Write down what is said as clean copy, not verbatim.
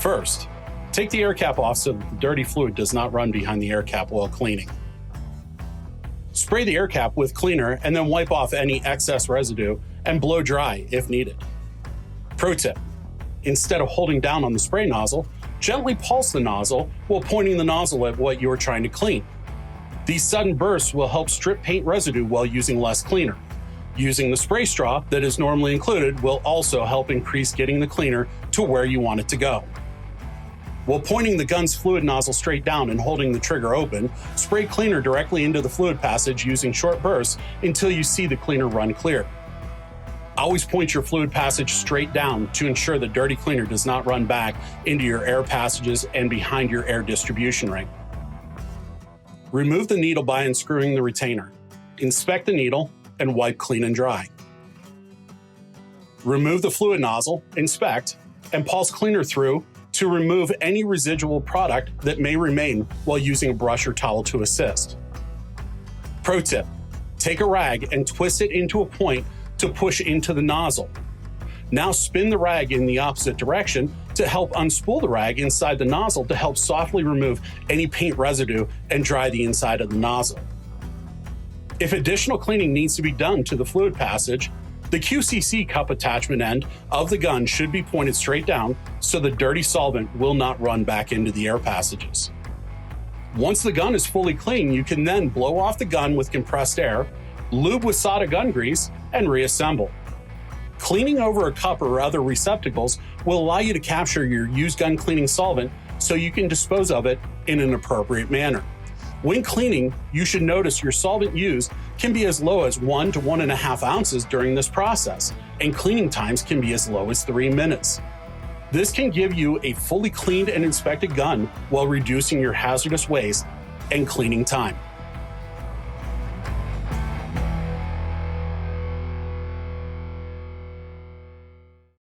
First, take the air cap off so that the dirty fluid does not run behind the air cap while cleaning. Spray the air cap with cleaner and then wipe off any excess residue and blow dry if needed. Pro tip: instead of holding down on the spray nozzle, gently pulse the nozzle while pointing the nozzle at what you're trying to clean. These sudden bursts will help strip paint residue while using less cleaner. Using the spray straw that is normally included will also help increase getting the cleaner to where you want it to go. While pointing the gun's fluid nozzle straight down and holding the trigger open, spray cleaner directly into the fluid passage using short bursts until you see the cleaner run clear. Always point your fluid passage straight down to ensure the dirty cleaner does not run back into your air passages and behind your air distribution ring. Remove the needle by unscrewing the retainer. Inspect the needle and wipe clean and dry. Remove the fluid nozzle, inspect, and pulse cleaner through to remove any residual product that may remain while using a brush or towel to assist. Pro tip: take a rag and twist it into a point to push into the nozzle. Now spin the rag in the opposite direction to help unspool the rag inside the nozzle to help softly remove any paint residue and dry the inside of the nozzle. If additional cleaning needs to be done to the fluid passage, the QCC cup attachment end of the gun should be pointed straight down so the dirty solvent will not run back into the air passages. Once the gun is fully clean, you can then blow off the gun with compressed air, lube with SATA gun grease, and reassemble. Cleaning over a cup or other receptacles will allow you to capture your used gun cleaning solvent so you can dispose of it in an appropriate manner. When cleaning, you should notice your solvent used can be as low as 1 to 1.5 ounces during this process, and cleaning times can be as low as 3 minutes. This can give you a fully cleaned and inspected gun while reducing your hazardous waste and cleaning time.